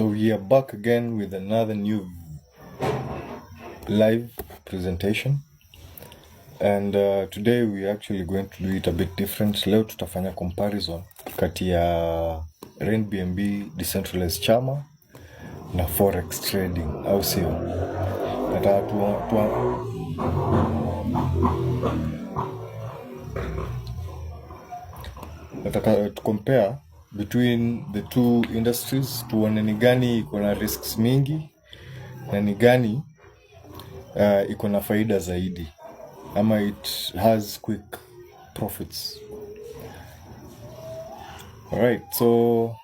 So we are back again with another new live presentation, and today we are actually going to do it a bit different. Leo tutafanya comparison kati ya RainBNB, Decentralized CHAMA na Forex trading, au sio? Nataka to compare between the two industries, tuone ni gani iko na risks mingi na ni gani iko na faida zaidi, ama it has quick profits. Alright, so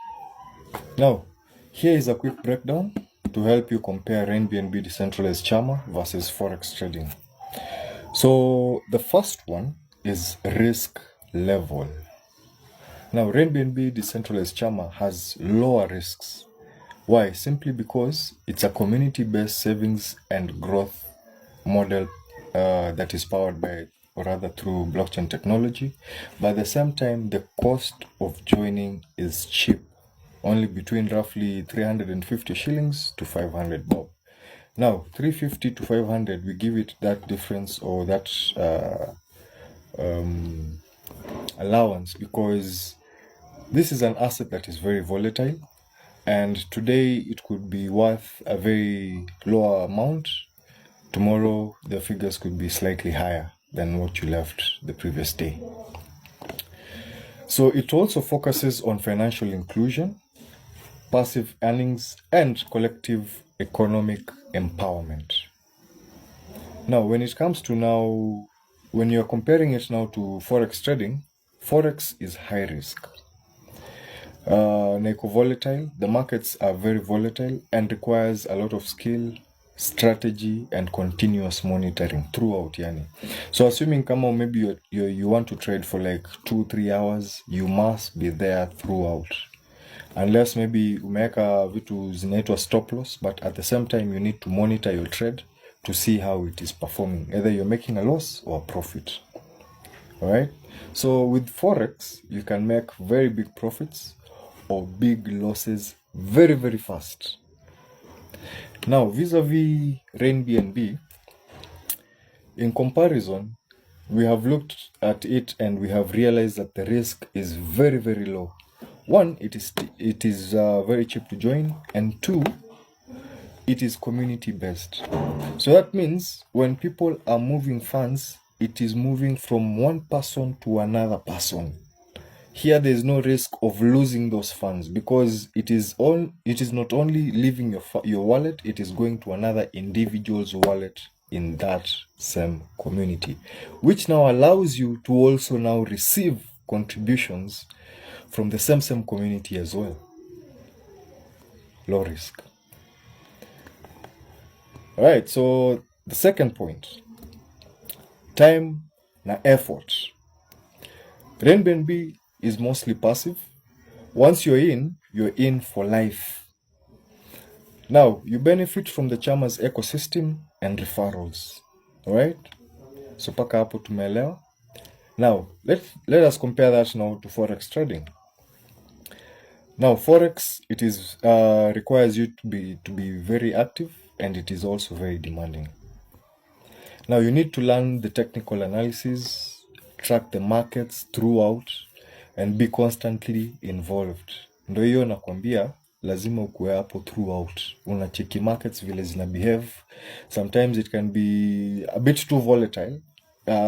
now here is a quick breakdown to help you compare RainBNB Decentralized CHAMA versus Forex trading. So the first one is risk level. Now RainBNB Decentralized CHAMA has lower risks. Why? Simply because it's a community-based savings and growth model that is powered by, or rather through, blockchain technology. But at the same time, the cost of joining is cheap, only between roughly 350 shillings to 500 bob. Now 350 to 500, we give it that difference or that allowance because this is an asset that is very volatile, and today it could be worth a very lower amount. Tomorrow the figures could be slightly higher than what you left the previous day. So it also focuses on financial inclusion, passive earnings, and collective economic empowerment. Now, when it comes to now, when you're comparing it now to Forex trading, Forex is high risk. Volatile. The markets are very volatile and requires a lot of skill, strategy, and continuous monitoring throughout. So assuming kama maybe you want to trade for like 2-3 hours, you must be there throughout. Unless maybe umeweka vitu zinaitwa stop loss, but at the same time you need to monitor your trade to see how it is performing. Either you're making a loss or a profit. Alright? So with Forex, you can make very big profits or big losses very, very fast. Now, vis-a-vis RainBNB, in comparison, we have looked at it and we have realized that the risk is very, very low. One, it is very cheap to join, and two, it is community-based. So that means when people are moving funds, it is moving from one person to another person. Here there is no risk of losing those funds because it is not only leaving your wallet, it is going to another individual's wallet in that same community, which now allows you to also now receive contributions from the same community as well. Low risk. All right, so the second point, time na effort. RainBNB is mostly passive. Once you're in for life. Now, you benefit from the CHAMA's ecosystem and referrals. Alright? So paka hapo tumeelewa. Now, let us compare that now to Forex trading. Now, Forex, it is requires you to be very active, and it is also very demanding. Now, you need to learn the technical analysis, track the markets throughout, and be constantly involved. Ndo hiyo nakwambia lazima ukuwe hapo throughout. Unacheki markets vile zina behave. Sometimes it can be a bit too volatile,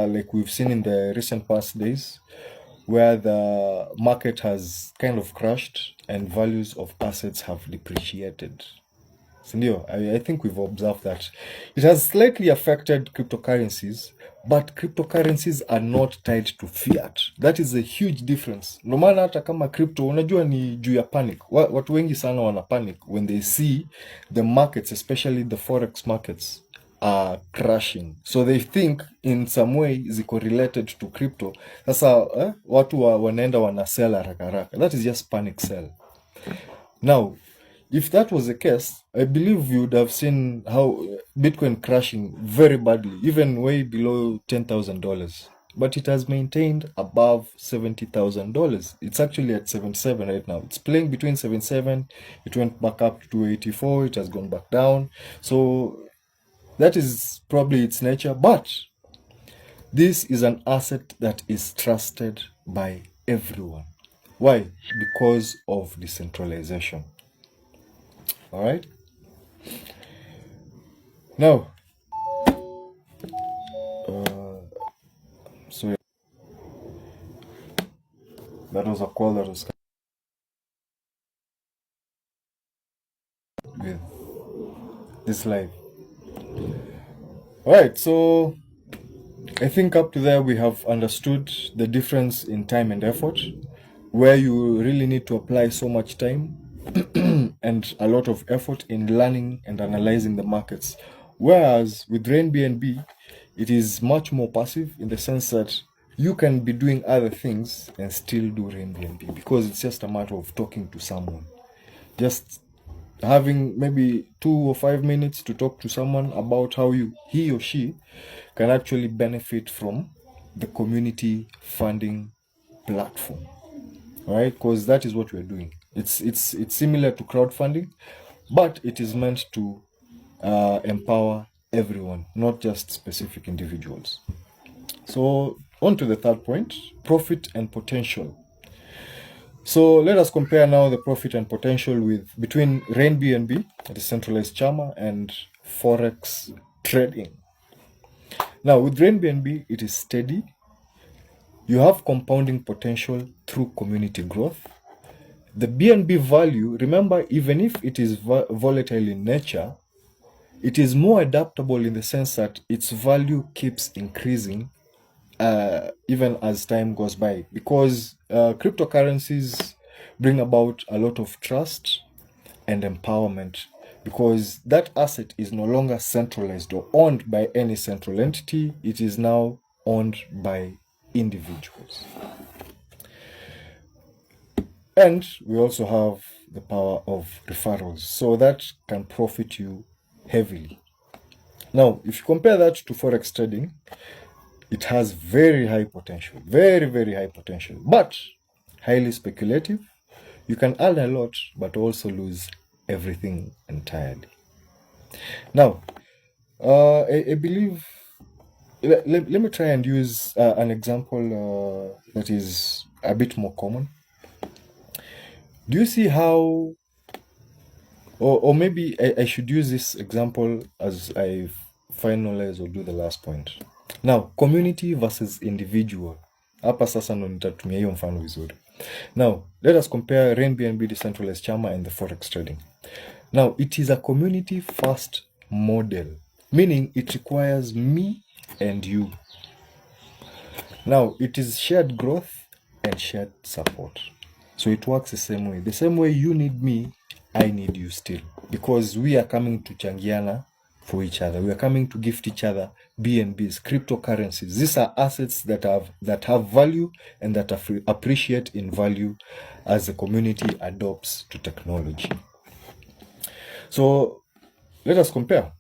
like we've seen in the recent past days, where the market has kind of crashed and values of assets have depreciated. Sindio, I think we've observed that. It has slightly affected cryptocurrencies, but cryptocurrencies are not tied to fiat. That is a huge difference. No maana hata kama crypto, unajua ni juu ya panic. Watu wengi sana wana panic when they see the markets, especially the Forex markets, are crashing. So they think in some way ziko related to crypto. Sasa watu wanaenda wana sell haraka. That is just panic sell. Now, if that was the case, I believe you would have seen how Bitcoin crashing very badly, even way below $10,000. but it has maintained above $70,000. It's actually at 77 right now. It's playing between 77. It went back up to 84. It has gone back down. So that is probably its nature. But this is an asset that is trusted by everyone. Why? Because of decentralization. All right. Now, sorry, that was a call that was with this live. All right. So I think up to there we have understood the difference in time and effort, where you really need to apply so much time and a lot of effort in learning and analyzing the markets. Whereas with RainBNB, it is much more passive in the sense that you can be doing other things and still do RainBNB because it's just a matter of talking to someone. Just having maybe 2 or 5 minutes to talk to someone about how he or she can actually benefit from the community funding platform. All right, because that is what we're doing. It's similar to crowdfunding, but it is meant to empower everyone, not just specific individuals. So on to the third point, profit and potential. So let us compare now the profit and potential between RainBNB, Decentralized CHAMA, and Forex trading. Now with RainBNB, it is steady. You have compounding potential through community growth. The BNB value, remember, even if it is volatile in nature, it is more adaptable in the sense that its value keeps increasing even as time goes by, because cryptocurrencies bring about a lot of trust and empowerment, because that asset is no longer centralized or owned by any central entity. It is now owned by individuals. And we also have the power of referrals, so that can profit you heavily. Now, if you compare that to Forex trading, it has very high potential, very, very high potential, but highly speculative. You can earn a lot, but also lose everything entirely. Now, I believe, let me try and use an example that is a bit more common. Do you see how, or maybe I should use this example as I finalize or do the last point. Now, community versus individual. Hapa sasa ndo nitatumia hiyo mfano vizuri. Now, let us compare RainBNB, Decentralized CHAMA, and the Forex trading. Now, it is a community first model, meaning it requires me and you. Now, it is shared growth and shared support. So it works the same way. The same way you need me, I need you still. Because we are coming to changiana for each other. We are coming to gift each other BNBs, cryptocurrencies. These are assets that have value and that appreciate in value as the community adopts to technology. So let us compare.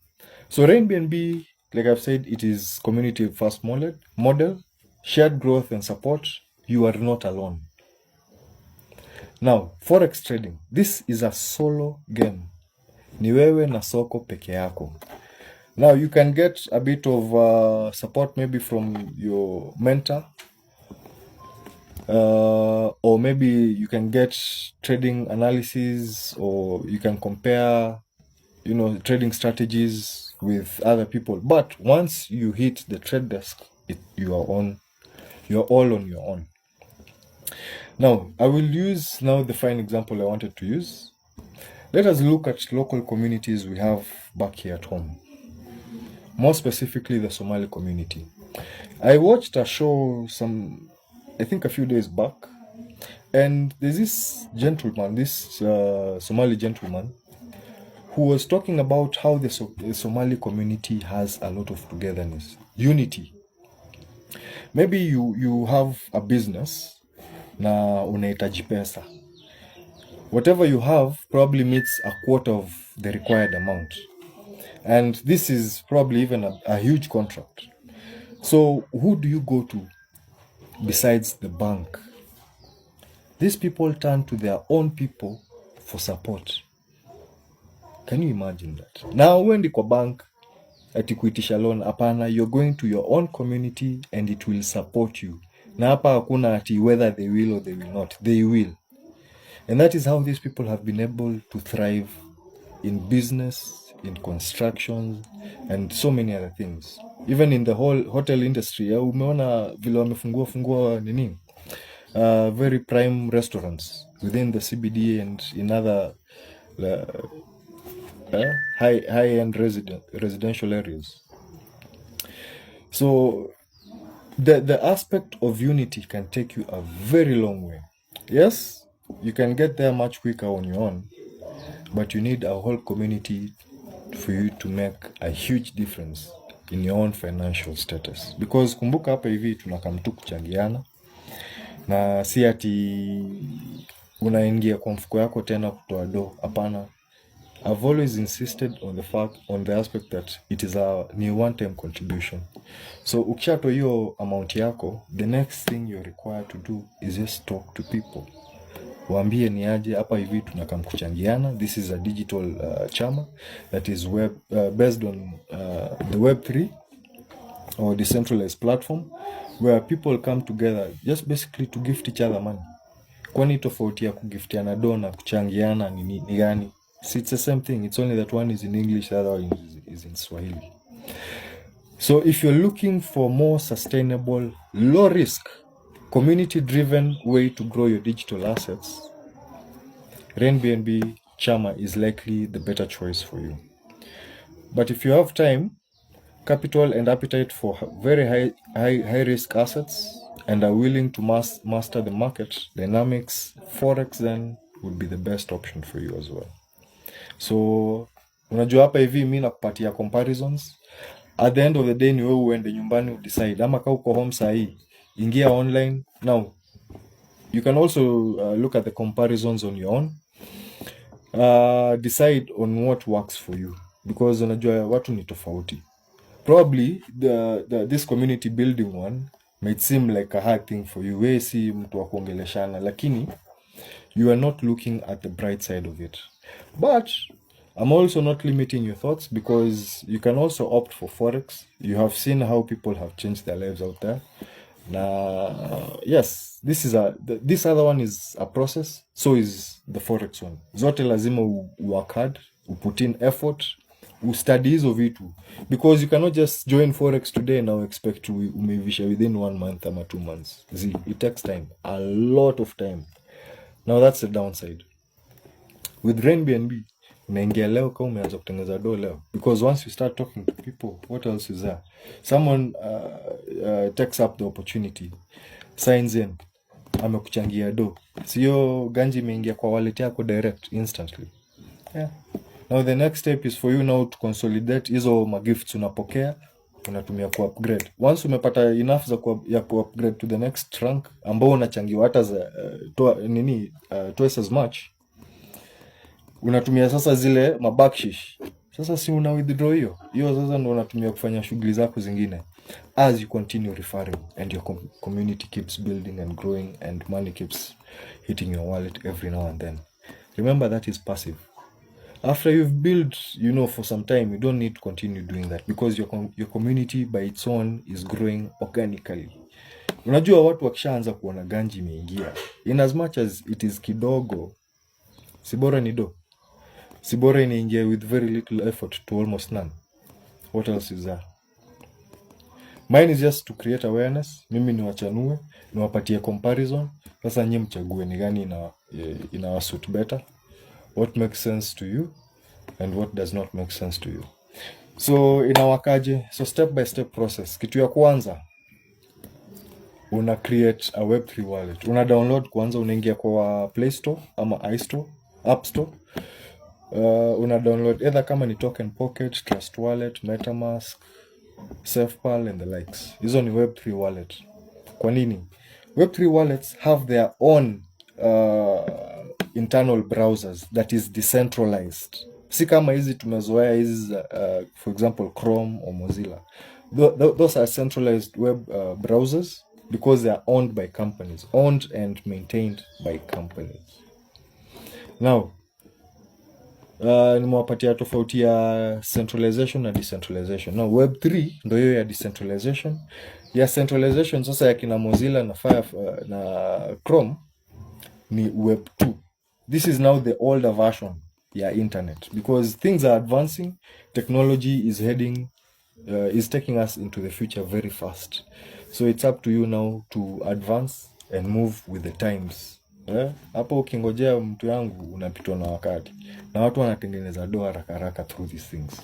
So RainBNB, like I've said, it is community first model, shared growth and support. You are not alone. Now, Forex trading. This is a solo game. Ni wewe na soko peke yako. Now, you can get a bit of support maybe from your mentor. Or maybe you can get trading analysis, or you can compare, trading strategies with other people. But once you hit the trade desk, you are all on your own. Now, I will use now the fine example I wanted to use. Let us look at local communities we have back here at home. More specifically, the Somali community. I watched a show I think a few days back, and there's this gentleman, this Somali gentleman, who was talking about how the Somali community has a lot of togetherness, unity. Maybe you have a business na unahitaji pesa. Whatever you have probably meets a quarter of the required amount. And this is probably even a huge contract. So who do you go to besides the bank. These people turn to their own people for support. Can you imagine that? Now when kwa bank ati kuitisha loan, hapana, you're going to your own community and it will support you. Na hapa hakuna ati whether they will or they will not. They will. And that is how these people have been able to thrive in business, in construction, and so many other things. Even in the whole hotel industry, umeona vile wamefungua nini? Very prime restaurants within the CBD and in other high-end residential areas. So the aspect of unity can take you a very long way. Yes, you can get there much quicker on your own, but you need a whole community for you to make a huge difference in your own financial status. Because kumbuka hapa hivi tunakam tu kuchangiana, na si ati unaingia kwa mfuko yako tena kutoa do. Hapana. I've always insisted on the aspect that it is a one-time contribution. So ukishato hiyo amount yako, the next thing you're required to do is just talk to people. Waambie ni aje hapa hivi tunakam kuchangiana. This is a digital chama that is based on the Web3 or decentralized platform where people come together just basically to gift each other money. Kwani tofauti ya kugiftiana do na kuchangiana ni gani? See, it's the same thing. It's only that one is in English, the other one is in Swahili. So if you're looking for more sustainable, low risk, community-driven way to grow your digital assets, RainBNB Chama is likely the better choice for you. But if you have time, capital and appetite for very high risk assets and are willing to master the market dynamics, Forex then would be the best option for you as well. So unajua hapa hivi mimi nakupatia comparisons. At the end of the day ni wewe uende nyumbani udecide, ama kama uko home saa hii ingia online. Now you can also look at the comparisons on your own, decide on what works for you, because unajua watu ni tofauti. Probably this community building one might seem like a hard thing for you. Wewe si mtu wa kuongeleshana, lakini you are not looking at the bright side of it. But I'm also not limiting your thoughts, because you can also opt for Forex. You have seen how people have changed their lives out there. Yes, this other one is a process. So is the Forex one. Zote lazima work hard, put in effort, study hizo vitu, because you cannot just join Forex today and now expect to umeivisha within 1 month or 2 months. It takes time, a lot of time. Now that's the downside. With RainBNB, unaingia leo kama umeanza kutengeneza do leo, because once you start talking to people, what else is there? Someone takes up the opportunity, signs in, amekuchangia do, sio ganji imeingia kwa wallet yako direct instantly. Yeah. Now the next step is for you now to consolidate hizo magifts unapokea, unatumia ku upgrade. Once umepata enough ya ku upgrade to the next trunk ambao unachangiwa hata za twice as much, unatumia sasa zile mabakshish. Sasa si una withdraw hiyo sasa ndo unatumia kufanya shughuli zako zingine, as you continue referring and your community keeps building and growing and money keeps hitting your wallet every now and then. Remember, that is passive. After you've built, for some time, you don't need to continue doing that, because your community by its own is growing organically. Unajua watu wakishaanza kuona ganji imeingia, in as much as it is kidogo, sibora ni do, sibora inaingia with very little effort to almost none. What else is there? Mine is just to create awareness. Mimi niwachanue, niwapatie comparison. Sasa nyinyi mchague ni gani ina suit better, what makes sense to you and what does not make sense to you. So inawakaje? So step by step process. Kitu ya kwanza, una create a Web3 wallet. Una download kwanza, unaingia kwa Play Store ama iStore, App Store. Una download either kama ni Token Pocket, Trust Wallet, MetaMask, SafePal and the likes. Hizo ni Web3 wallet. Kwa nini? Web3 wallets have their own internal browsers that is decentralized. Si kama hizi tumezoea hizi for example Chrome or Mozilla. Those are centralized web browsers because they are owned by companies, owned and maintained by companies. Now, nimewapatia tofauti ya centralization na decentralization. Now, Web3 ndio hiyo ya decentralization. Ya centralization sasa ya kina Mozilla na na Chrome ni Web2. This is now the older version ya internet, because things are advancing, technology is is taking us into the future very fast. So it's up to you now to advance and move with the times. Hapo ukingojea mtu yangu unapitwa na wakati, na watu wanatengeneza doa haraka through these things,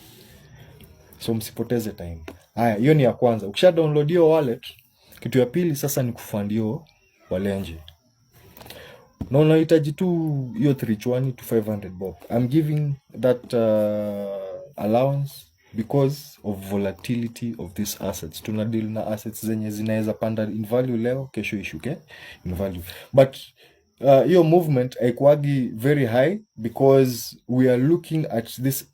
so msipoteze time. Haya, hiyo ni ya kwanza. Ukisha download hiyo wallet, kitu ya pili sasa ni kufandio walenje, na unahitaji tu hiyo 320 to 500 bob. I'm giving that allowance because of volatility of these assets. Tuna deal na assets zenye zinaweza panda in value leo, kesho ishuke in value. But hiyo movement haikuagi very high because we are looking at this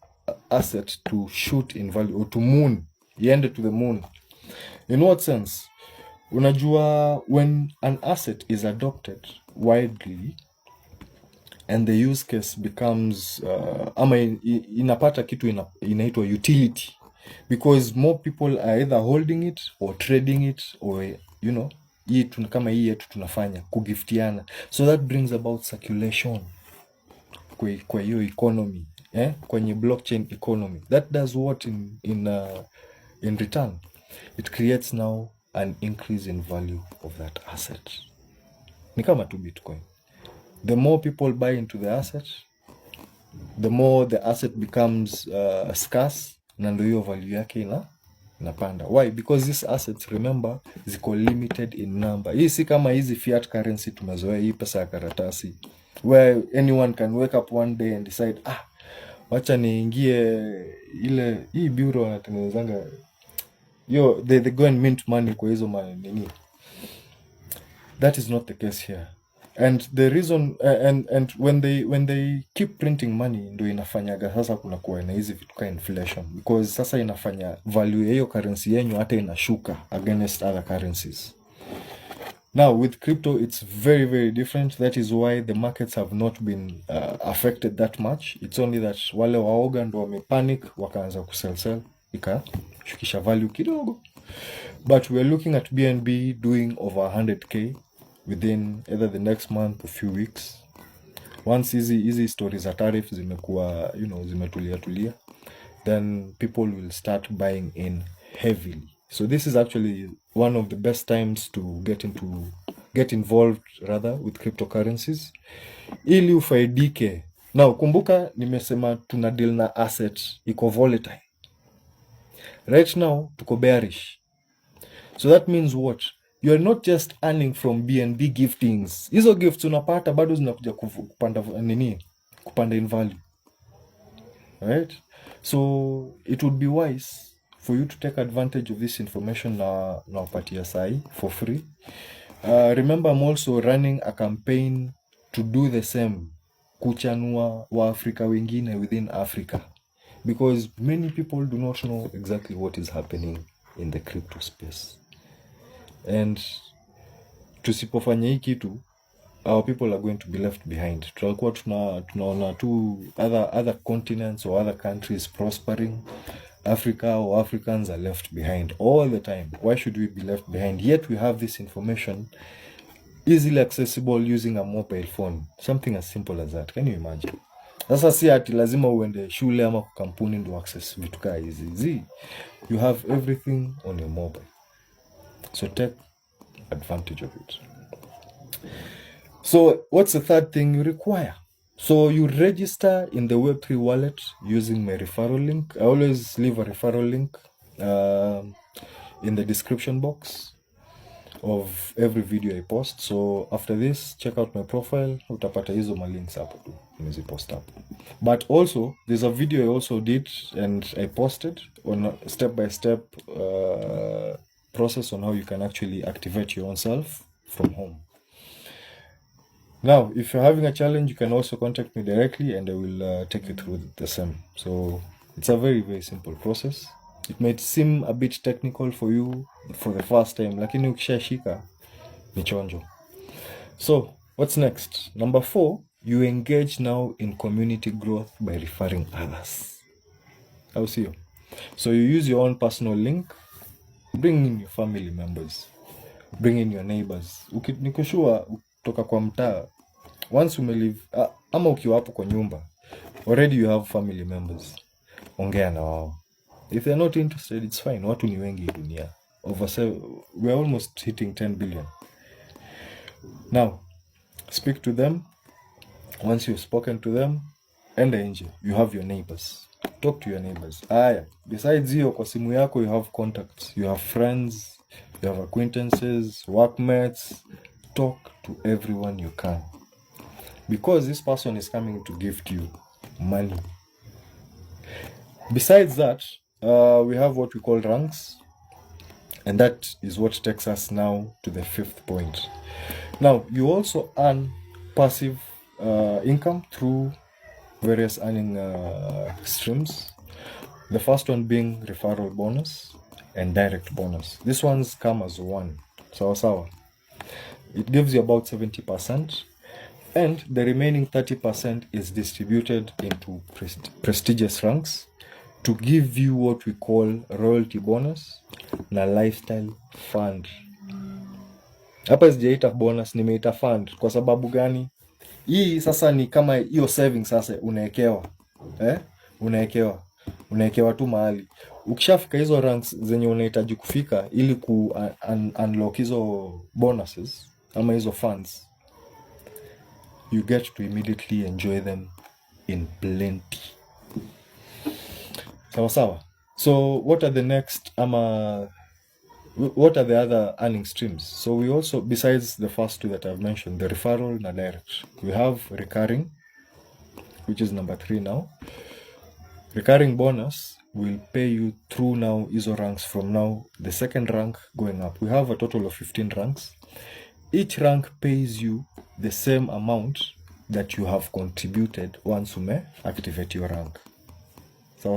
asset to shoot in value or to moon, iende to the moon. In what sense? Unajua, when an asset is adopted widely and the use case becomes ama inapata kitu inaitwa utility, because more people are either holding it or trading it or hii kama hii yetu tunafanya kugiftiana, so that brings about circulation kwa hiyo economy, kwenye blockchain economy. That does what in return? It creates now an increase in value of that asset. Ni kama tu Bitcoin. The more people buy into the asset, the more the asset becomes scarce, na ndio hiyo value yake inapanda. Why? Because these assets, remember, ziko limited in number. Hii si kama hizi fiat currency tumezoea, hii pesa ya karatasi, where anyone can wake up one day and decide, wacha niingie hii bureau wanatengenezanga they go and mint money kwa hizo nini. That is not the case here. And the reason and when they keep printing money, ndio inafanyaga sasa kuna kuwa na hizi vitu kama inflation, because sasa inafanya value ya hiyo currency yenyu hata inashuka against other currencies. Now with crypto it's very very different. That is why the markets have not been affected that much. It's only that wale waoga ndio wamepanic wakaanza kusell ikashukisha value kidogo. But we're looking at BNB doing over 100k within either the next month or few weeks. Once hizi stories za tariff zimekuwa zimetulia, then people will start buying in heavily. So this is actually one of the best times to get involved rather with cryptocurrencies ili ufaidike. Now kumbuka nimesema tuna deal na asset iko volatile. Right now tuko bearish. So that means what? You are not just earning from BNB giftings. Hizo gifts unapata bado zinakuja kupanda in value. Right? So it would be wise for you to take advantage of this information na upatia sai for free. Remember, I'm also running a campaign to do the same, kuchanua wa Africa wengine within Africa, because many people do not know exactly what is happening in the crypto space. And tusipofanya hii kitu, our people are going to be left behind. Tutakuwa tunaona tu other continents or other countries prospering. Africa or Africans are left behind all the time. Why should we be left behind? Yet we have this information easily accessible using a mobile phone. Something as simple as that. Can you imagine? Sasa si ati lazima uende shule ama kwa kampuni ndio access vitu kama hizi. You have everything on your mobile. So take advantage of it. So what's the third thing you require? So you register in the Web3 wallet using my referral link. I always leave a referral link in the description box of every video I post. So after this, check out my profile. Utapata hizo malinks hapo tu. Nimezipost hapo. But also, there's a video I also did and I posted on a step-by-step process on how you can actually activate your own self from home. Now, if you're having a challenge, you can also contact me directly and I will take you through the same. So it's a very, very simple process. It might seem a bit technical for you for the first time, lakini ukishashika Ni chonjo. So what's next? Number 4, you engage now in community growth by referring others. Au sio? So you use your own personal link, bring in your family members, bring in your neighbors. Nikushua kutoka kwa mtaa, once umelive, ama ukiwa hapo kwa nyumba, already you have family members. Ongea na wao. If they're not interested, it's fine. Watu ni wengi dunia. We're almost hitting 10 billion. Now, speak to them. Once you've spoken to them, enda nje. You have your neighbors. Talk to your neighbors. Besides hiyo, kwa simu yako, you have contacts. You have friends. You have acquaintances, workmates. Talk to everyone you can. Because this person is coming to gift you money. Besides that, we have what we call ranks. And that is what takes us now to the 5th point. Now, you also earn passive income through various earning streams. The first one being referral bonus and direct bonus. These ones come as one. Sawa. It gives you about 70%. And the remaining 30% is distributed into prestigious ranks to give you what we call royalty bonus na lifestyle fund. Hapa sijaita bonus, nimeita fund. Kwa sababu gani? Hii sasa ni kama hiyo saving sasa unaekewa. Unaekewa tu mahali. Ukishafika hizo ranks zenye unahitaji kufika ili ku unlock hizo bonuses ama hizo funds, you get to immediately enjoy them in plenty. Sawa. So what are the next what are the other earning streams? So we also, besides the first two that I've mentioned, the referral and direct, we have recurring, which is number 3 now. Recurring bonus will pay you through now ISO ranks from now the 2nd rank going up. We have a total of 15 ranks. Each rank pays you the same amount that you have contributed once you activate your rank.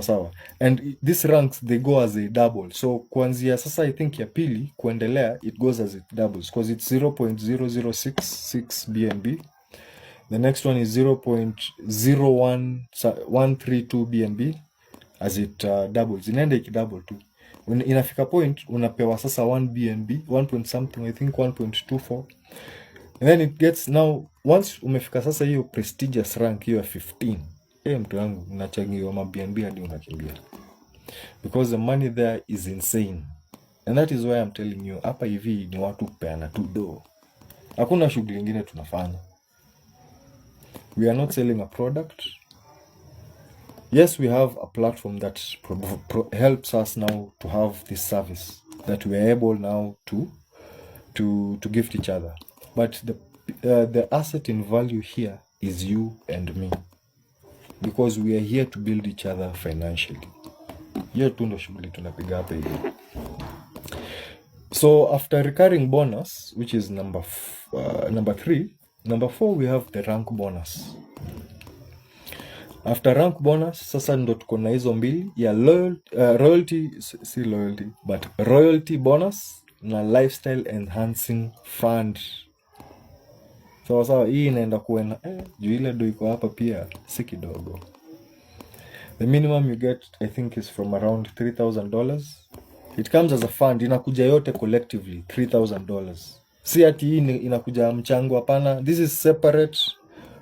Sawa. And these ranks, they go as a double. So kuanzia sasa, I think ya pili kuendelea, it goes as it doubles because it's 0.0066 BNB. The next one is 0.01132 BNB as it doubles. Inaenda ikidouble tu. Inafika point unapewa sasa 1 BNB, 1 point something, I think 1.24. And then it gets now, once umefika sasa hiyo prestigious rank hiyo 15, mtu wangu unachangiwa maBNB hadi unakimbia. Because the money there is insane. And that is why I'm telling you, hapa hivi ni watu kupeana tu do. Hakuna shughuli nyingine tunafanya. We are not selling a product. Yes, we have a platform that helps us now to have this service that we are able now to gift each other. But the asset in value here is you and me. Because we are here to build each other financially. Hiyo tu ndo shughuli tunapiga hapa hivi. So after recurring bonus, which is number 3, number 4 we have the rank bonus. After rank bonus, sasa ndo tuko na hizo mbili ya royalty bonus na lifestyle enhancing fund. Sawa, hii inaenda kuena juu ile ndo iko hapa pia si kidogo. The minimum you get, I think, is from around $3,000. It comes as a fund, inakuja yote collectively $3,000. Si ati hii inakuja mchango, hapana. This is separate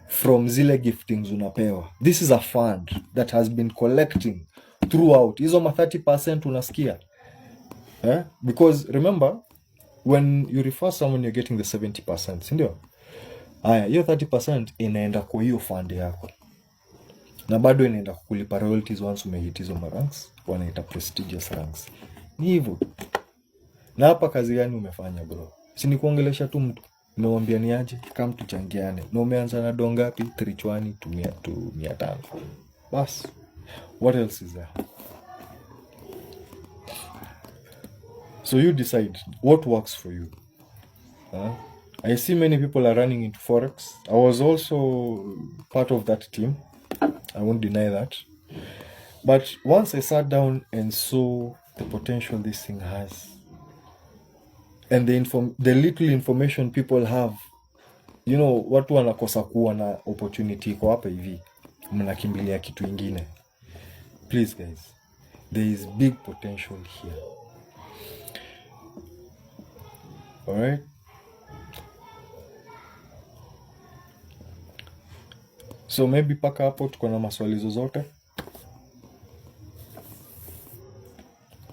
from zile giftings unapewa. This is a fund that has been collecting throughout. Hizo 30% unasikia. Because remember, when you refer someone, you're getting the 70%, si ndio? Haya, hiyo 30% inaenda kwa hiyo fund yako. Na bado inaenda kukulipa royalties once umehit hizo ranks, wanaita prestigious ranks. Ni hivyo. Na hapa kazi gani umefanya bro? Si ni kuongelesha tu mtu. Nimemwambia ni aje, kama tuchangiane. Na umeanza na donga ngapi? 320 to 500. Bas. What else is there? So you decide what works for you. I see many people are running into Forex. I was also part of that team. I won't deny that. But once I sat down and saw the potential this thing has, and the little information people have, you know, watu wanakosa kuwa na opportunity iko hapa hivi, mnakimbilia kitu ingine. Please guys, there is big potential here. Alright, so maybe paka hapo tuko na maswali zozote.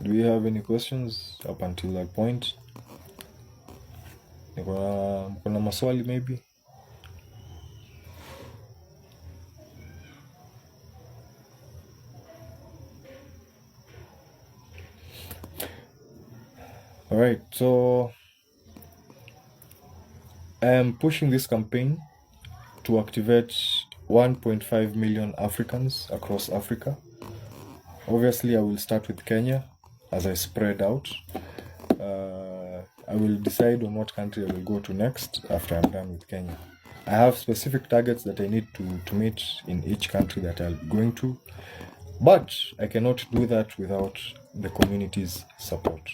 Do we have any questions up until that point? Niko na maswali maybe. Alright, so I am pushing this campaign to activate 1.5 million Africans across Africa. Obviously, I will start with Kenya as I spread out. I will decide on what country I will go to next after I'm done with Kenya. I have specific targets that I need to meet in each country that I'll be going to, but I cannot do that without the community's support.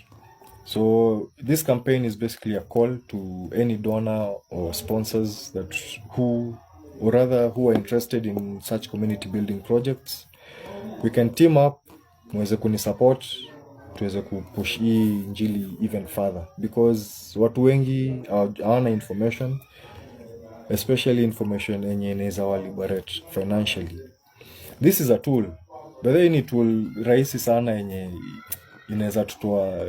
So this campaign is basically a call to any donor or sponsors who are interested in such community building projects. We can team up, muweze kunisupport, tuweze kupush hii injili even further, because watu wengi hawana information, especially information yenye inaweza wa liberate financially. This is a tool, but then ni tool rahisi sana yenye inaweza tutoa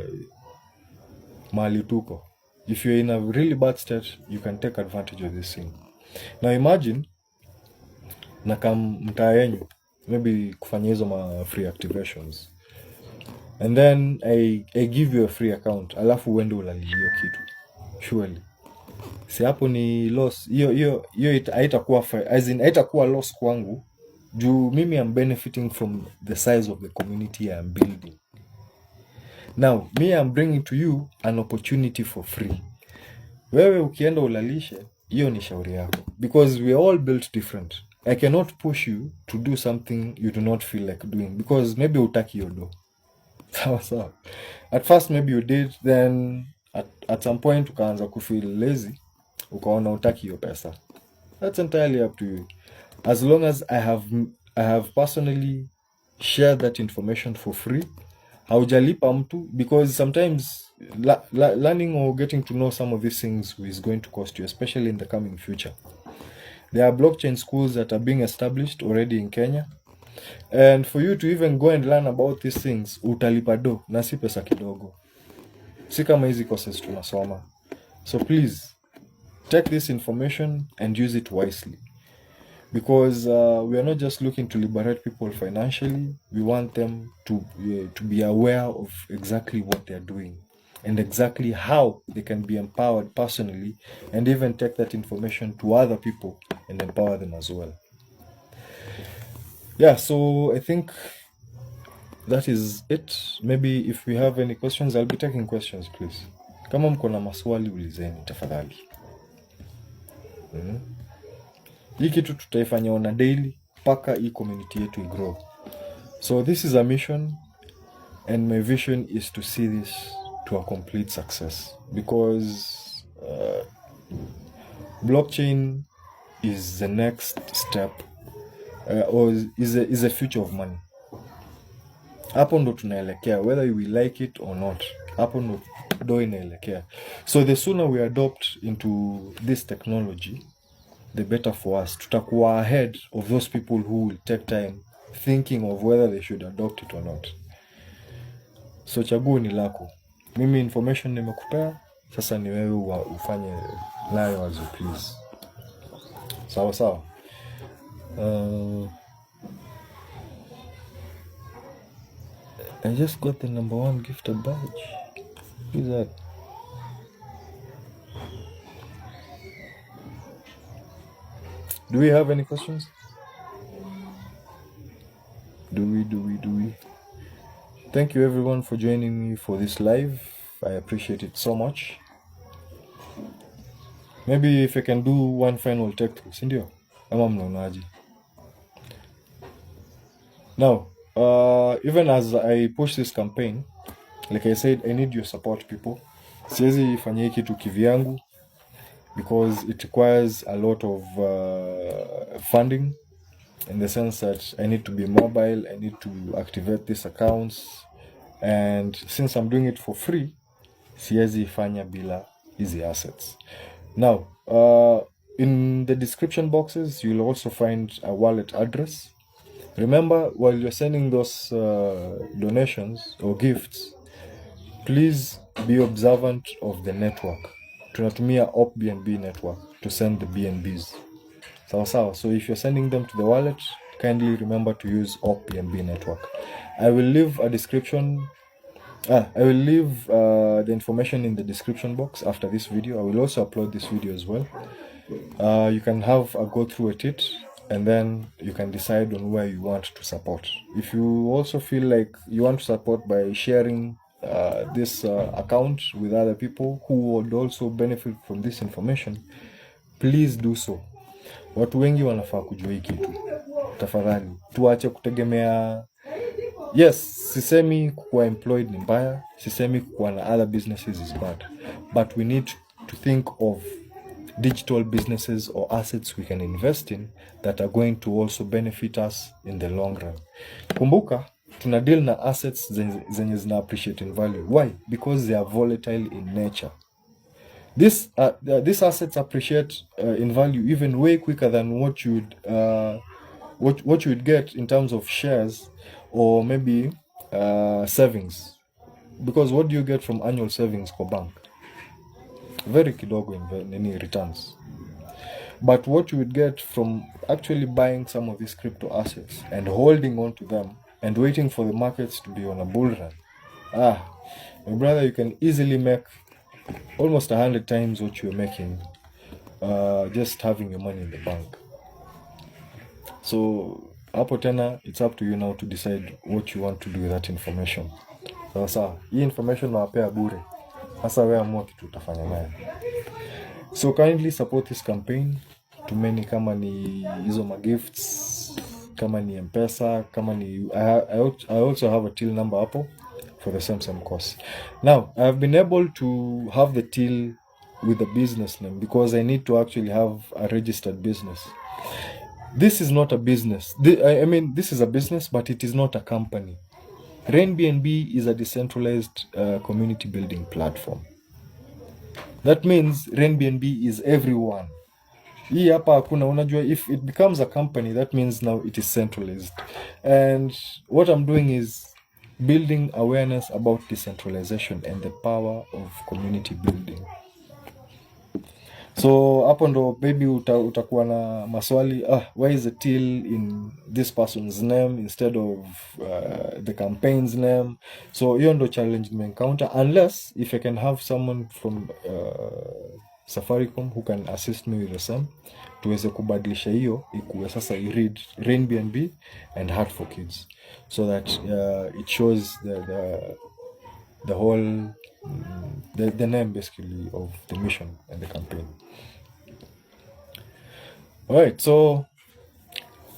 mahali tuko. If you're in a really bad state, you can take advantage of this thing. Now imagine na kama mtaa yenyu maybe kufanya hizo ma free activations, and then I give you a free account, alafu uende ulalilio kitu. Surely si hapo ni loss. Hiyo haitakuwa loss kwangu, juu mimi am benefiting from the size of the community I am building. Now me I'm bringing to you an opportunity for free. Wewe ukienda ulalishe, hiyo ni shauri yako, because we are all built different. I cannot push you to do something you do not feel like doing, because maybe utaki yodo. Sawa. At first maybe you did, then at some point ukaanza kufeel lazy, ukaona utaki hiyo pesa. That's entirely up to you. As long as I have personally shared that information for free, haujalipa mtu, because sometimes learning or getting to know some of these things is going to cost you, especially in the coming future. There are blockchain schools that are being established already in Kenya, and for you to even go and learn about these things, utalipa do, na si pesa kidogo. Si kama hizi courses tunasoma. So please take this information and use it wisely, because we are not just looking to liberate people financially. We want them to be aware of exactly what they're doing and exactly how they can be empowered personally, and even take that information to other people and empower them as well. Yeah, so I think that is it. Maybe if we have any questions, I'll be taking questions, please. Kama mko na maswali ulizeni tafadhali. Hii kitu tutaifanya on a daily paka hii community yetu grow. So this is a mission, and my vision is to see this to a complete success, because blockchain is the next step, or is a future of money. Hapo ndo tunaelekea, whether we like it or not. Hapo ndo inaelekea. So the sooner we adopt into this technology, the better for us. Tutakuwa ahead of those people who will take time thinking of whether they should adopt it or not. So chaguo ni lako. Mimi information nimekupea, sasa ni wewe ufanye nayo as you please. Sawa. I just got the number 1 gifted badge. Who's that? Do we have any questions? Do we? Thank you everyone for joining me for this live. I appreciate it so much. Maybe if I can do one final take, sindio? Ama mnaonaje? Now, even as I push this campaign, like I said, I need your support, people. siwezi fanya hiki kitu kivyangu because it requires a lot of funding, in the sense that I need to be mobile, I need to activate these accounts, and since I'm doing it for free, siwezi fanya bila hizi assets. Now, in the description boxes, you'll also find a wallet address. Remember, while you're sending those donations or gifts, please be observant of the network. Tunatumia opBNB network to send the BNBs. Sawa. So if you're sending them to the wallet, kindly remember to use opBNB network. I will leave a description. I will leave the information in the description box after this video. I will also upload this video as well. You can have a go through at it, and then you can decide on where you want to support. If you also feel like you want to support by sharing this account with other people who would also benefit from this information, please do so. Watu wengi wanafaa kujua hii kitu. Tafadhali tuache kutegemea. Yes, sisemi kuwa employed ni mbaya, sisemi kuwa na other businesses is bad, but we need to think of digital businesses or assets we can invest in that are going to also benefit us in the long run. Kumbuka, tuna deal na assets zenye zina appreciate in value. Why? Because they are volatile in nature. These assets appreciate in value even way quicker than what you would get in terms of shares or maybe savings. Because what do you get from annual savings kwa bank? Very kidogo in returns. But what you would get from actually buying some of these crypto assets and holding on to them and waiting for the markets to be on a bull run, my brother, you can easily make almost 100 times what you're making just having your money in the bank. So hapo tena, it's up to you now to decide what you want to do with that information. Sasa hii information nawapea bure, sasa wewe amua kitu utafanya nayo. So kindly support this campaign. Tumeni kama ni hizo magifts, kama ni Mpesa, kama ni I also have a till number hapo for the same course. Now, I've been able to have the till with a business name because I need to actually have a registered business. This is not a business. I mean, this is a business, but it is not a company. RainBNB is a decentralized community building platform. That means RainBNB is everyone. Hii hapa hakuna, unajua, if it becomes a company, that means now it is centralized. And what I'm doing is building awareness about decentralization and the power of community building. So hapo ndo maybe utakuwa na maswali, why is the till in this person's name instead of the campaign's name? So hiyo ndo challenge encounter, unless if I can have someone from Safaricom who can assist me with the same, tuweze kubadilisha hiyo ikuwe sasa read RainBNB and HeartforKids, so that it shows the whole the name basically of the mission and the campaign. Alright, so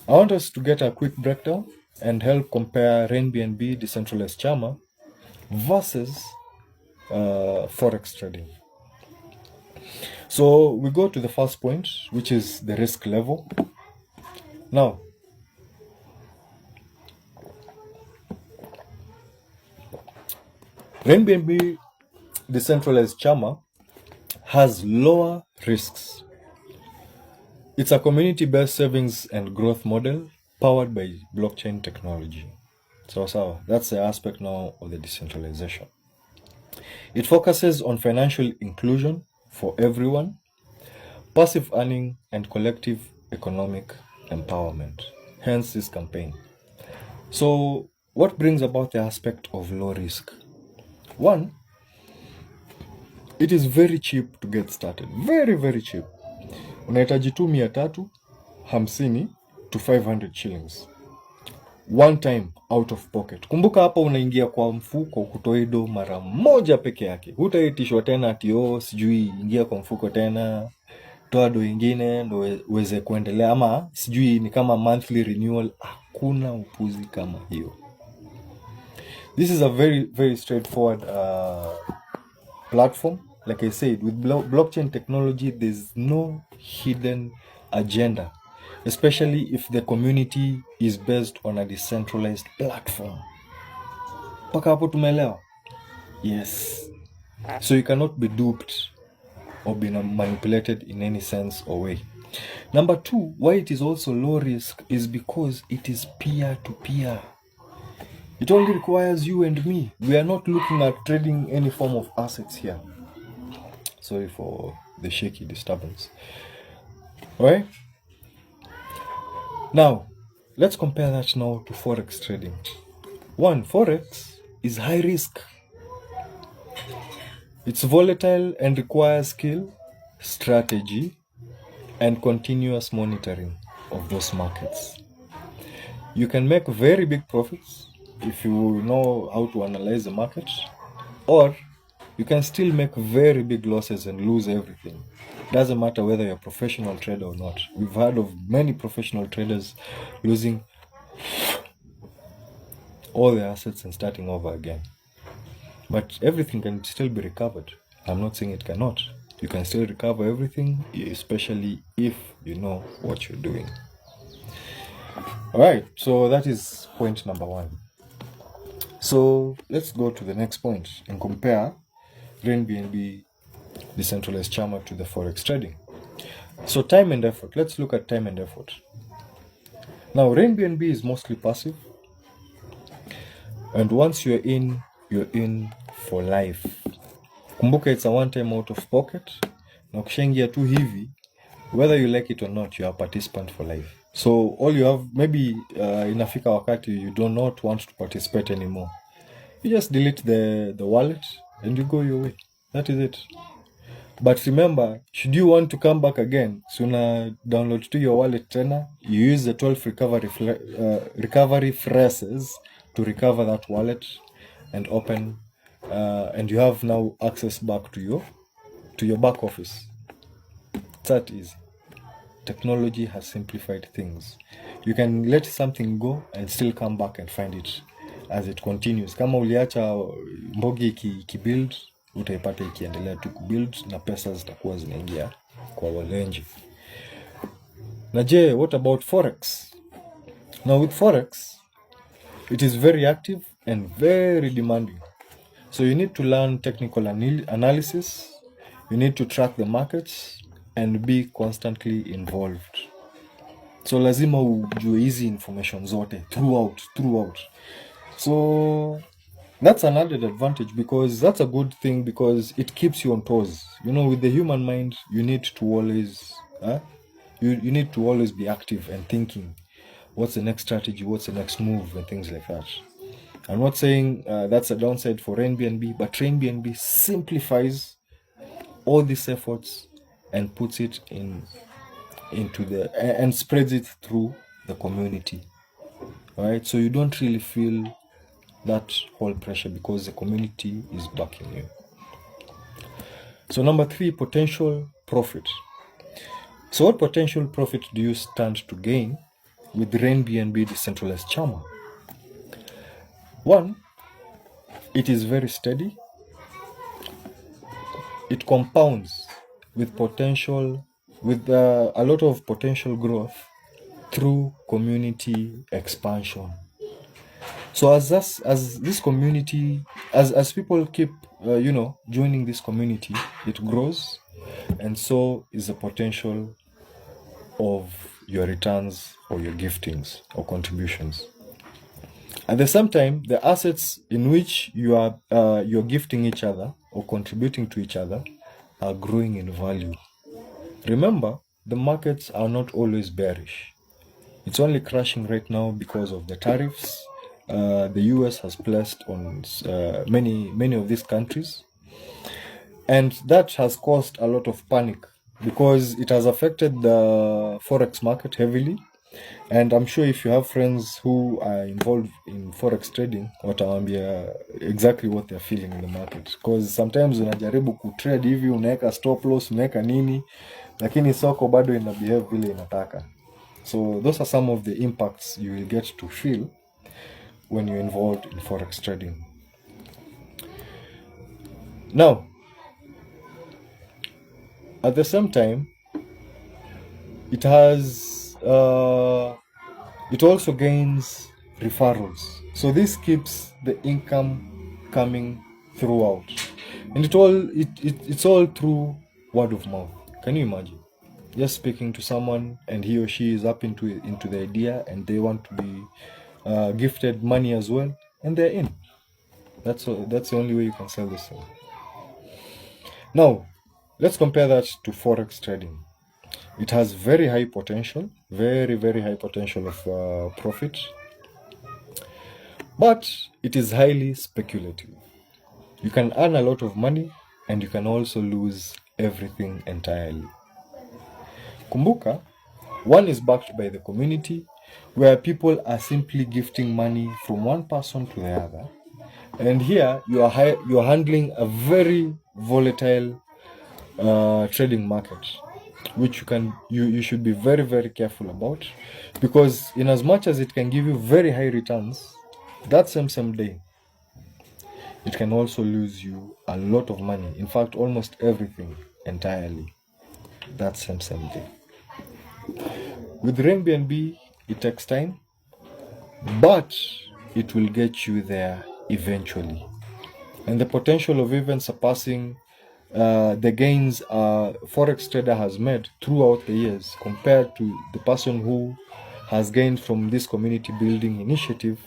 I want us to get a quick breakdown and help compare RainBNB Decentralized CHAMA versus Forex trading. So we go to the first point, which is the risk level. Now, RainBNB Decentralized CHAMA has lower risks. It's a community-based savings and growth model powered by blockchain technology. So that's the aspect now of the decentralization. It focuses on financial inclusion for everyone, passive earning, and collective economic empowerment. Hence this campaign. So what brings about the aspect of low risk? One, it is very cheap to get started. Very, very cheap. Unahitaji tu 350 to 500 shillings. One time out of pocket. Kumbuka hapa unaingia kwa mfuko kutoido mara moja peke yake. Hutaitishwa tena ati sijui ingia kwa mfuko tena, toa do ingine ndo uweze kuendelea, ama sijui ni kama monthly renewal. Hakuna upuzi kama hiyo. This is a very, very straightforward platform. Like I said, with blockchain technology, there's no hidden agenda, especially if the community is based on a decentralized platform. Paka hapo tumeelewa? Yes. So you cannot be duped or be manipulated in any sense or way. Number two, why it is also low risk is because it is peer-to-peer. It only requires you and me. We are not looking at trading any form of assets here. Sorry for the shaky disturbance. Alright? Now, let's compare that now to Forex trading. One, Forex is high risk. It's volatile and requires skill, strategy, and continuous monitoring of those markets. You can make very big profits if you know how to analyze the market, or you can still make very big losses and lose everything. Doesn't matter whether you're a professional trader or not. We've heard of many professional traders losing all their assets and starting over again. But everything can still be recovered. I'm not saying it cannot. You can still recover everything, especially if you know what you're doing. All right, so that is point number one. So let's go to the next point and compare RainBNB Decentralized CHAMA to the Forex trading. So time and effort. Let's look at time and effort. Now, RainBNB is mostly passive. And once you're in for life. Kumbuka, it's a one-time out of pocket. Na ukishaingia tu hivi, whether you like it or not, you are a participant for life. So all you have, maybe inafika wakati you do not want to participate anymore. You just delete the wallet and you go your way. That is it. But remember, should you want to come back again, sooner download to your wallet tena, you use the 12 recovery phrases to recover that wallet and open, and you have now access back to your back office. It's that easy. Technology has simplified things. You can let something go and still come back and find it as it continues. Kama uliacha mbogi ikibuild, utaipata ikiendelea tu kubuild na pesa zitakuwa zinaingia kwa walenji. Na je, what about Forex? Now with Forex, it is very active and very demanding. So you need to learn technical analysis, you need to track the markets and be constantly involved. So lazima ujue hizi information zote throughout. So that's an added advantage, because that's a good thing, because it keeps you on toes. You know, with the human mind, you need to always you need to always be active and thinking, what's the next strategy, what's the next move, and things like that. I'm not saying that's a downside for RainBNB, but RainBNB simplifies all these efforts and puts it into and spreads it through the community. All right, so you don't really feel that whole pressure because the community is backing you. So number 3, potential profit. So what potential profit do you stand to gain with RainBNB Decentralized CHAMA? 1, it is very steady. It compounds with a lot of potential growth through community expansion. So as this community, as people keep joining this community, it grows, and so is the potential of your returns or your giftings or contributions. At the same time, the assets in which you're gifting each other or contributing to each other are growing in value. Remember, the markets are not always bearish. It's only crashing right now because of the tariffs the US has placed on many of these countries, and that has caused a lot of panic because it has affected the Forex market heavily. And I'm sure if you have friends who are involved in Forex trading, watawaambia exactly what they're feeling in the market, because sometimes unajaribu kutrade hivi, unaweka stop loss, unaweka nini, lakini soko bado ina behave vile inataka. So those are some of the impacts you will get to feel when you're involved in Forex trading. Now, At the same time, it has it also gains referrals. So this keeps the income coming throughout, and it's all through word of mouth. Can you imagine? Just speaking to someone, and he or she is up into the idea, and they want to be gifted money as well, and they're in. That's the only way you can sell this thing. Now, let's compare that to forex trading. It has very high potential, very, very high potential of profit, but it is highly speculative. You can earn a lot of money and you can also lose everything entirely. Kumbuka, one is backed by the community, where people are simply gifting money from one person to the other. And here you are handling a very volatile trading market, which you should be very, very careful about, because in as much as it can give you very high returns, that same day it can also lose you a lot of money, in fact almost everything entirely, that same day. With RainBNB, it takes time, but it will get you there eventually, and the potential of even surpassing the gains a forex trader has made throughout the years compared to the person who has gained from this community building initiative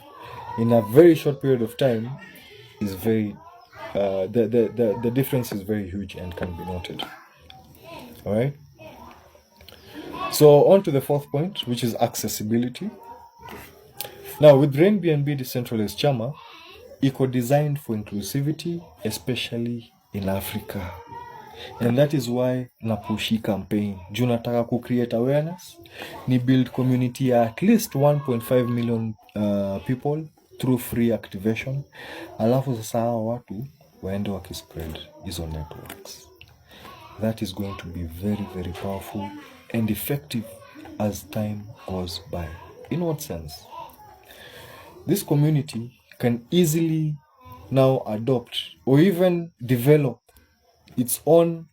in a very short period of time is very the difference is very huge and can be noted. All right, so on to the fourth point, which is accessibility. Now, with RainBNB Decentralized CHAMA, designed for inclusivity, especially in Africa. And that is why napushi campaign. Juu nataka create awareness, ni build community at least 1.5 million people through free activation. Alafu sasa hawa watu waende wakispread hizo networks. That is going to be very, very powerful and effective as time goes by. In what sense? This community can easily now adopt or even develop its own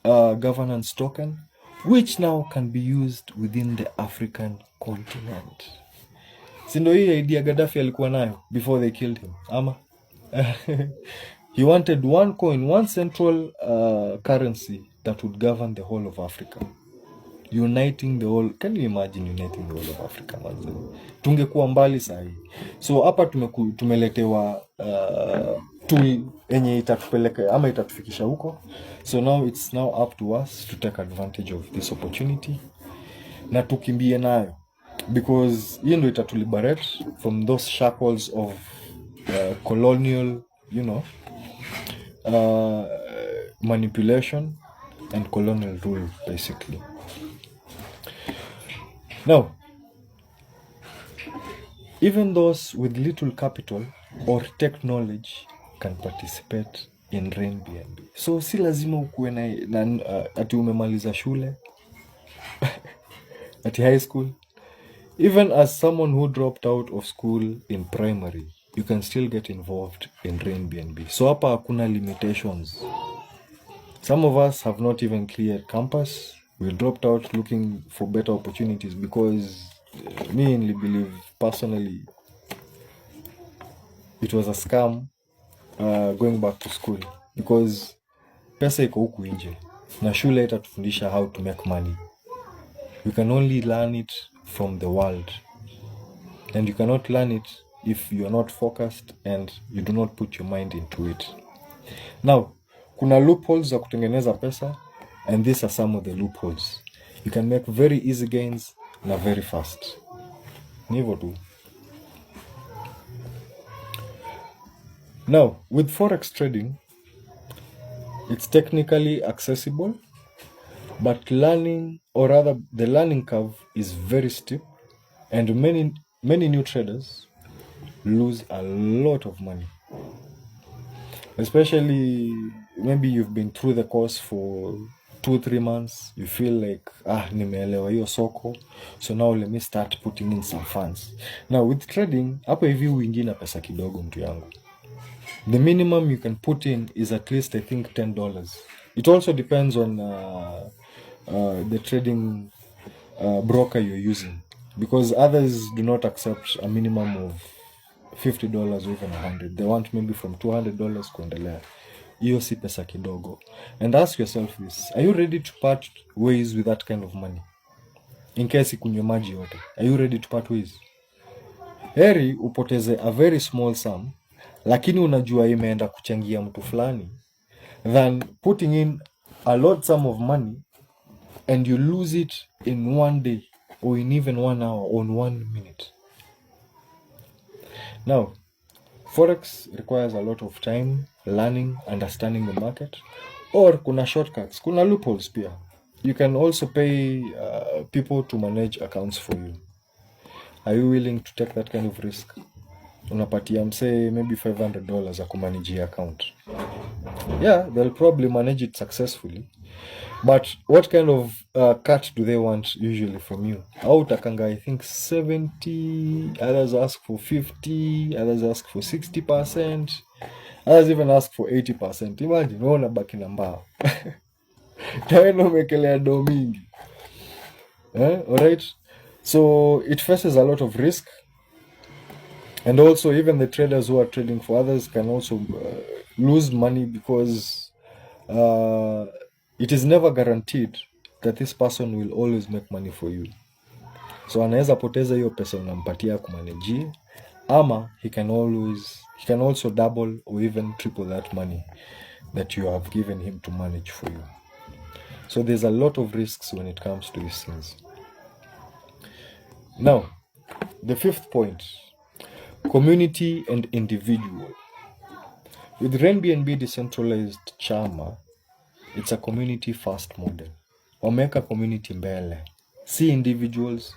governance token, which now can be used within the African continent. Sindo hii idea Gaddafi alikuwa nayo before they killed him, ama? He wanted one coin, one central currency that would govern the whole of Africa. Uniting the whole, can you imagine uniting the whole of Africa, manze? Tungekuwa mbali sahi. So hapa tumeletewa tool enye itatupeleka ama itatufikisha huko. So now it's now up to us to take advantage of this opportunity na tukimbie nayo, because hiyo ndio itatuliberate from those shackles of colonial, manipulation and colonial rule, basically. Now, even those with little capital or tech knowledge can participate in RainBNB. So si lazima ukuwe na ati umemaliza shule ati high school. Even as someone who dropped out of school in primary, you can still get involved in RainBNB. So hapa hakuna limitations. Some of us have not even cleared campus. We dropped out looking for better opportunities because me only believe personally it was a scam going back to school, because pesa iko huku nje na shule itatufundisha how to make money. You can only learn it from the world, and you cannot learn it if you are not focused and you do not put your mind into it. Now, kuna loopholes za kutengeneza pesa, and these are some of the loopholes. You can make very easy gains na very fast. Ni hivyo tu. Now, with forex trading, it's technically accessible, but learning, or rather the learning curve, is very steep, and many new traders lose a lot of money. Especially maybe you've been through the course for 2-3 months, you feel like nimeelewa hiyo soko, so now let me start putting in some funds. Now with trading, hapa hivi uingi na pesa kidogo, mtu yangu. The minimum you can put in is at least, I think, $10 It also depends on the trading broker you're using, because others do not accept a minimum of $50 or even $100. They want maybe from $200 kuendelea. Hiyo si pesa kidogo. And ask yourself this, are you ready to part ways with that kind of money? In case ikunywe maji yote, are you ready to part ways? Heri upoteze a very small sum, lakini unajua imeenda kuchangia mtu fulani, than putting in a lot sum of money and you lose it in one day or in even 1 hour or in 1 minute. Now, Forex requires a lot of time, learning, understanding the market, or kuna shortcuts, kuna loopholes pia. You can also pay people to manage accounts for you. Are you willing to take that kind of risk? Unapatia msee maybe $500 akumanage account. Yeah, they'll probably manage it successfully. But what kind of cut do they want usually from you? Autakanga, I think 70, others ask for 50, others ask for 60%, others even ask for 80%. Imagine, unaona baki na mbao. Tawena umekelea do mingi. Alright? So it faces a lot of risk. And also even the traders who are trading for others can also lose money, because it is never guaranteed that this person will always make money for you. So anaweza poteza hiyo pesa unampatia kumanage, ama he can also double or even triple that money that you have given him to manage for you. So there's a lot of risks when it comes to these things. Now, the fifth point, community and individual. With RainBNB Decentralized CHAMA, it's a community first model. Wameka community mbele. See individuals,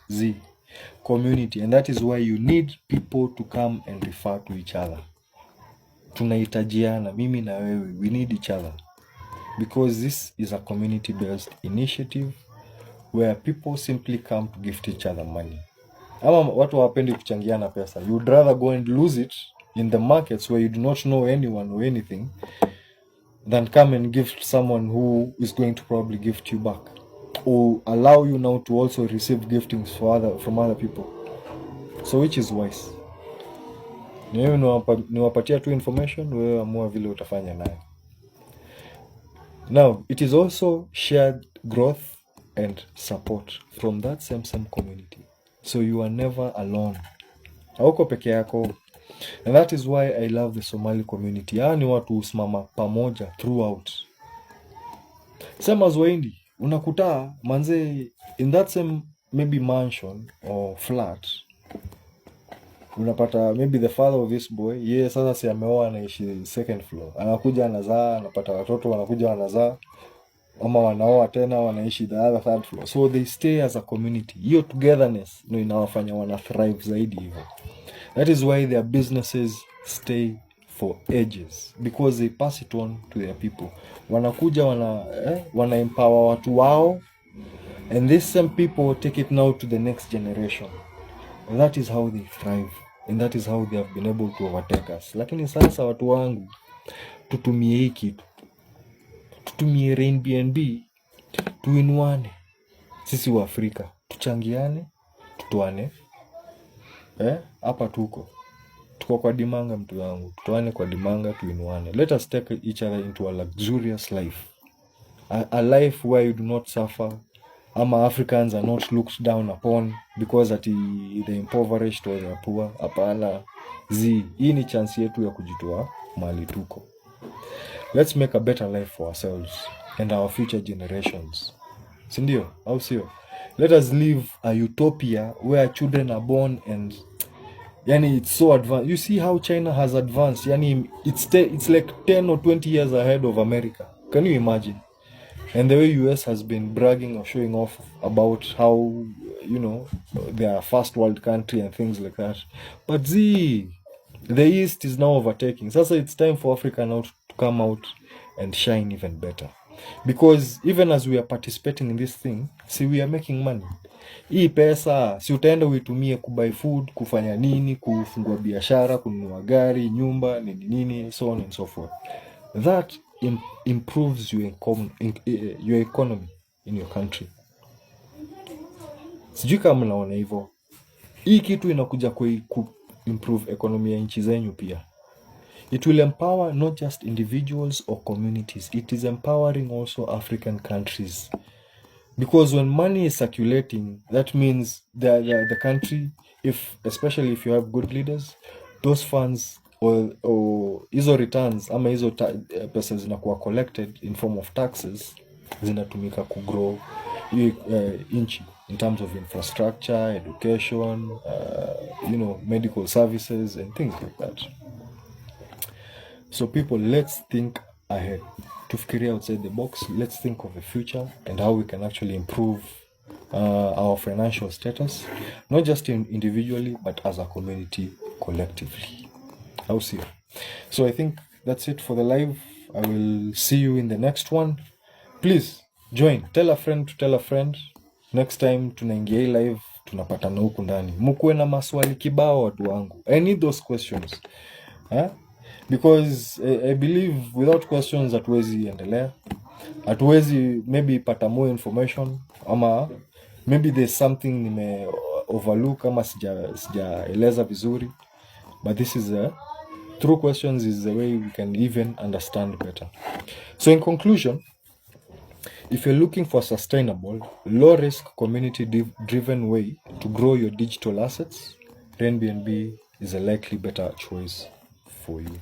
community. And that is why you need people to come and refer to each other. Tunahitajiana, mimi na wewe, we need each other. Because this is a community-based initiative where people simply come to gift each other money. Ama watu hawapendi kuchangiana pesa. You'd rather go and lose it in the markets where you do not know anyone or anything than come and gift someone who is going to probably gift you back, or allow you now to also receive giftings from other people. So which is wise? Niwapatia tu information, wewe amua vile utafanya nayo. Now, it is also shared growth and support from that same community. So you are never alone. Hauko peke yako. And that is why I love the Somali community. Ni watu usimama pamoja throughout. Same as Waindi, unakuta manze in that same maybe mansion or flat, unapata maybe the father of this boy, sasa si ameoa anaishi second floor. Anakuja anazaa, anapata watoto wanakuja wanazaa, ama wanaoa tena wanaishi the other third floor. So they stay as a community. Hiyo togetherness ndio inawafanya wana thrive zaidi hivyo. That is why their businesses stay for ages, because they pass it on to their people. Wanakuja wana empower watu wao, and these same people take it now to the next generation. And that is how they thrive, and that is how they have been able to overtake us. Lakini sasa watu wangu, tutumie hii kitu. Tutumie RainBNB, tuinuane. Sisi wa Afrika, tuchangiane, tutoane. Hapa tuko kwa dimanga mtu wangu. Tutoane kwa dimanga, tuinuane. Let us take each other into a luxurious life. A life where you do not suffer. Ama Africans are not looked down upon because at the impoverished or the poor. Hapana. Hii ni chance yetu ya kujitoa mali tuko. Let's make a better life for ourselves and our future generations. Sindio? Au sio? Let us live a utopia where children are born and it's so advanced. You see how China has advanced. It's like 10 or 20 years ahead of America. Can you imagine? And the way US has been bragging or showing off about how, they are a first world country and things like that. But the East is now overtaking. So it's time for Africa now to come out and shine even better. Because even as we are participating in this thing, we are making money. Hii pesa, si utaenda uitumie kubuy food, kufanya nini, kufungua biashara, kununua gari, nyumba, nini, so on and so forth. That improves your economy in your country. Sijui kama mnaona hivyo. Hii kitu inakuja improve economy ya nchi zenyu pia. It will empower not just individuals or communities. It is empowering also African countries. Because when money is circulating, that means the country, especially if you have good leaders, those funds or hizo returns ama hizo pesa zinakuwa collected in form of taxes zinatumika kugrow nchi in terms of infrastructure, education, medical services and things like that. So people, let's think ahead. Tufikiria outside the box. Let's think of the future and how we can actually improve our financial status, not just individually, but as a community collectively. How see you? So I think that's it for the live. I will see you in the next one. Please join. Tell a friend to tell a friend. Next time tunaingia hii live, tunapatana huku ndani. Mkuwe na maswali kibao watu wangu. I need those questions. Because I believe without questions hatuwezi endelea. Hatuwezi maybe pata more information ama maybe there's something nime overlook ama sijaeleza vizuri. But this is through questions is the way we can even understand better. So in conclusion, if you're looking for a sustainable, low-risk, community-driven way to grow your digital assets, RainBNB is a likely better choice for you.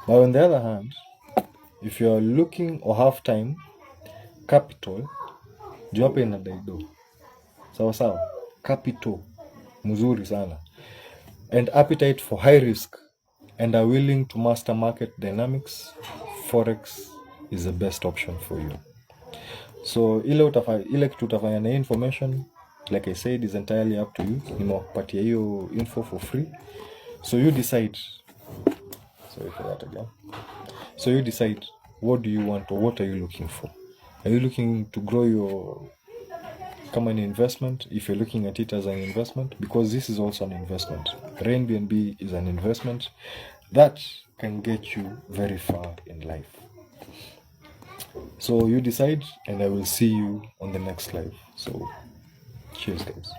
Now, on the other hand, if you're looking or have time, capital, juape na daido. Sawa, capital, mzuri sana. And appetite for high risk and are willing to master market dynamics, Forex is the best option for you. So ile kitu utafanya na information, like I said, is entirely up to you. Nimewapatia hiyo info for free. So you decide. Sorry for that again. So you decide, what do you want or what are you looking for? Are you looking to grow your company investment? If you're looking at it as an investment, because this is also an investment. RainBNB is an investment that can get you very far in life. So you decide, and I will see you on the next live. So cheers, guys.